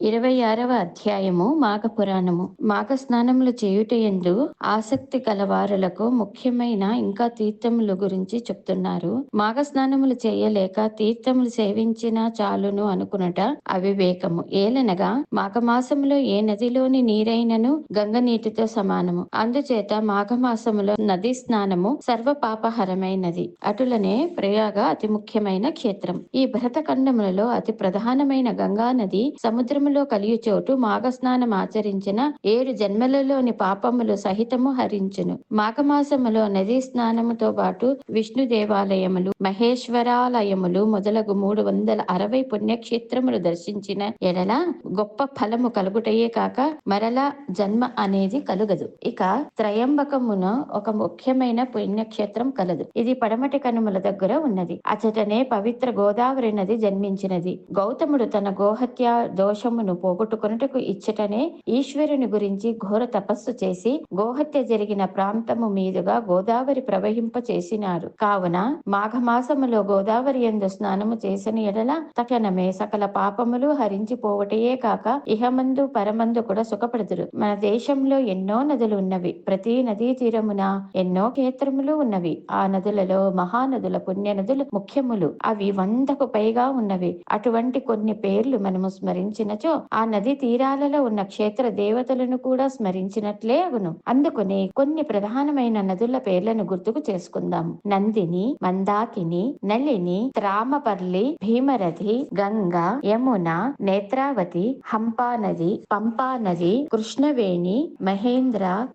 26వ అధ్యాయము మాఘపురాణము. మాఘ స్నానములు చేయుటయందు ఆసక్తి కలవారులకు ముఖ్యమైన ఇంకా తీర్థముల గురించి చెప్తున్నారు. మాఘ స్నానములు చేయలేక తీర్థములు సేవించినా చాలును అనుకునుట అవివేకము. ఏలనగా మాఘమాసములో ఏ నదిలోని నీరైనను గంగ నీటితో సమానము. అందుచేత మాఘమాసములో నదీ స్నానము సర్వ పాపహరమైనది. అటులనే ప్రయాగ అతి ముఖ్యమైన క్షేత్రం. ఈ భరతఖండములలో అతి ప్రధానమైన గంగా నది సముద్రములో కలియుచోటు మాఘస్నానం ఆచరించిన 7 జన్మలలోని పాపములు సహితము హరించును. మాఘమాసములో నదీ స్నానముతో పాటు విష్ణు దేవాలయములు, మహేశ్వరాలయములు మొదలగు 360 పుణ్యక్షేత్రములు దర్శించిన ఎడల గొప్ప ఫలము కలుగుటయే కాక మరలా జన్మ అనేది కలుగదు. ఇక త్రయంబకమున ఒక ముఖ్యమైన పుణ్యక్షేత్రం కలదు. ఇది పడమటి కనుమల దగ్గర ఉన్నది. అచటనే పవిత్ర గోదావరి నది జన్మించినది. గౌతముడు తన గోహత్య దోషమును పోగొట్టుకొనుటకు ఇచ్చటనే ఈశ్వరుని గురించి ఘోర తపస్సు చేసి గోహత్య జరిగిన ప్రాంతము మీదుగా గోదావరి ప్రవహింప చేసినాడు. కావున మాఘమాసములో గోదావరి యందు స్నానము చేసిన ఎడల తక్షణమే సకల పాపములు హరించిపోవటయే కాక ఇహమందు పరమందు కూడా సుఖపడుదురు. మన దేశంలో ఎన్నో నదులు ఉన్నవి. ప్రతి నదీ తీరమున ఎన్నో క్షేత్రములు ఉన్నవి. ఆ నదులలో మహానదుల పుణ్య నదులు ముఖ్యములు. అవి 100కు పైగా ఉన్నవి. అటువంటి కొన్ని పేర్లు మనము స్మరించినచో ఆ నది తీరాలలో ఉన్న క్షేత్ర దేవతలను కూడా స్మరించినట్లే అగును. అందుకని కొన్ని ప్రధానమైన నదుల పేర్లను గుర్తుకు చేసుకుందాం. నందిని, మందాకిని, నళిని, త్రామపర్లి, భీమరథి, గంగా, యమున, నేత్రావతి, హంపా నది, పంపా నది, కృష్ణవేణి,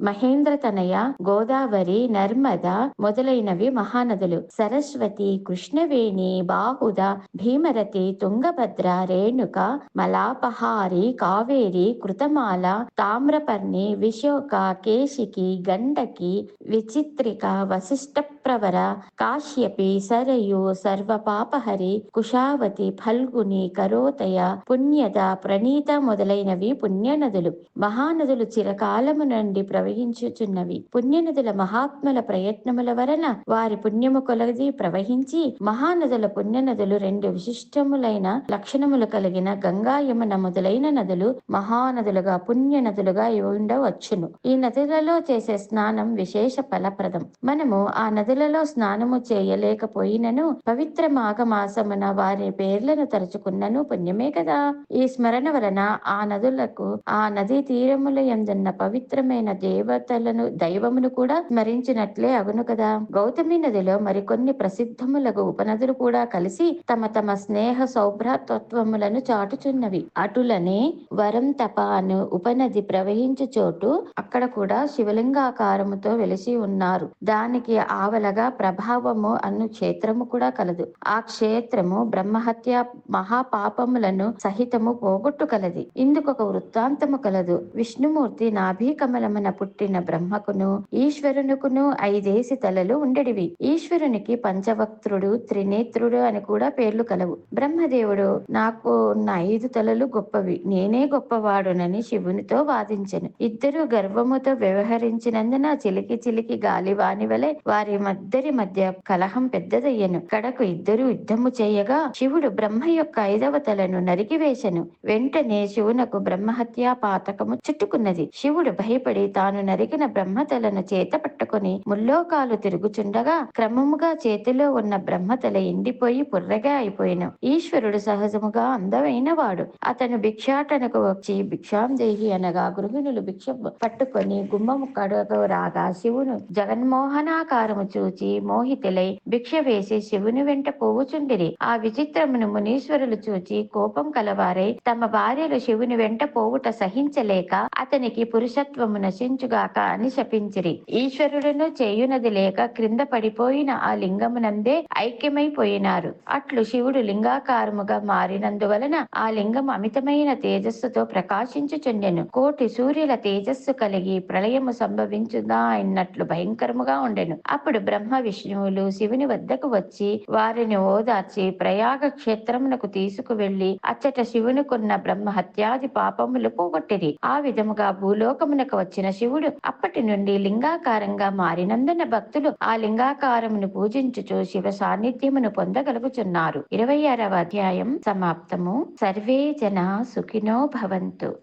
మహేంద్రతనయ, గోదావరి, నర్మద మొదలైనవి మహానదులు. సరస్వతి, కృష్ణవేణి, బాహుద, భీమరథి, తుంగభద్ర, రేణుక, మలాపహారి, కావేరి, కృతమాల, తామ్రపర్ణి, విశోక, కేశికి, గండకి, విచిత్రిక, వశిష్ఠప్రవర, కాశ్యపి, సరయు, సర్వపాపహరి, కుషావతి, ఫల్గుని, కరోతయ, పుణ్యద, ప్రణీత మొదలైనవి పుణ్యనదులు. మహానదులు చిరకాలము నుండి ప్రవహించుచున్నవి. పుణ్యనదుల మహాత్ముల ప్రయత్నముల వలన వారి పుణ్యము కొలది ప్రవహించి మహానదుల పుణ్యనదులు 2 విశిష్టములైన లక్షణములు కలిగిన గంగా, యమున మొదలైన నదులు మహానదులుగా పుణ్య నదులుగా ఉండవచ్చును. ఈ నదులలో చేసే స్నానం విశేష ఫలప్రదం. మనము ఆ నదులలో స్నానము చేయలేకపోయినను పవిత్ర మాఘమాసమున వారి పేర్లను తలుచుకున్నను పుణ్యమే కదా. ఈ స్మరణ వలన ఆ నదులకు ఆ నదీ తీరముల యందున్న పవిత్రమైన దైవమును కూడా స్మరించినట్లే అగును కదా. గౌతమి నదిలో మరికొన్ని ప్రసిద్ధములకు ఉపనదులు కూడా కలిసి తమ తమ స్నేహ సౌభ్రాతత్వములను చాటుచున్నవి. అటులనే వరంతప అను ఉపనది ప్రవహించు చోటు అక్కడ కూడా శివలింగాకారముతో వెలిసి ఉన్నారు. దానికి ఆవలగా ప్రభావము అను క్షేత్రము కూడా కలదు. ఆ క్షేత్రము బ్రహ్మహత్య మహాపాపములను సహితము పోగొట్టు కలది. ఇందుకొక వృత్తాంతము కలదు. విష్ణుమూర్తి నాభి కమలమున పుట్టిన బ్రహ్మకును ఈశ్వరునికును 5 తలలు ఉండెడివి. ఈశ్వరునికి పంచవక్త్రుడు, త్రినేత్రుడు అని కూడా పేర్లు కలవు. బ్రహ్మదేవుడు నాకు ఉన్న 5 తలలు గొప్పవి, నేనే గొప్పవాడునని శివునితో వాదించెను. ఇద్దరు గర్వముతో వ్యవహరించినందున చిలికి చిలికి గాలివాని వలె వారి మధ్య కలహం పెద్దదయ్యను. కడకు ఇద్దరు యుద్ధము చేయగా శివుడు బ్రహ్మ యొక్క 5వ తలను నరికివేశను. వెంటనే శివునకు బ్రహ్మహత్యా పాతకము చుట్టుకున్నది. శివుడు భయపడి తాను నరికిన బ్రహ్మతలను చేత పట్టుకుని ముల్లోకాలు తిరుగుచుండగా క్రమముగా చేతిలో ఉన్న బ్రహ్మతల ఎండిపోయి పుర్రెగా అయిపోయిన. ఈశ్వరుడు సహజముగా అందమైన వాడు. అతను భిక్షాటనకు వచ్చి భిక్షాందేహి అనగా గృహిణులు భిక్ష పట్టుకొని గుమ్మము కడకు రాగా శివును జగన్మోహనాకారము చూచి మోహితులై భిక్ష వేసి శివుని వెంట పోవుచుండిరి. ఆ విచిత్రమును మునీశ్వరులు చూచి కోపం కలవారై తమ భార్యలు శివుని వెంట పోవుట సహించలేక అతనికి పురుషత్వము నశించుగాక అని శపించిరి. ఈశ్వరుడును చేయునది లేక క్రింద పడిపోయిన ఆ లింగమునందే ఐక్యమైపోయినారు. అట్లు శివుడు లింగాకారముగా మారినందువలన ఆ లింగం అమితమైన తేజస్సుతో ప్రకాశించుచుండెను. 1,000,000 సూర్యుల తేజస్సు కలిగి ప్రళయము సంభవించుదా అన్నట్లు భయంకరముగా ఉండెను. అప్పుడు బ్రహ్మ విష్ణువులు శివుని వద్దకు వచ్చి వారిని ఓదార్చి ప్రయాగ క్షేత్రమునకు తీసుకువెళ్లి అచ్చట శివునికున్న బ్రహ్మ హత్యాది పాపములు పోగొట్టిరి. ఆ విధముగా భూలోకమునకు వచ్చిన శివుడు అప్పటి నుండి లింగాకారంగా మారినందున భక్తులు ఆ లింగాకారమును పూజించుచు శివ సాన్నిధ్యమును పొందగలుగుచున్నారు. 26వ అధ్యాయం సమాప్తము. సర్వే జనా సుఖినో భవంతు.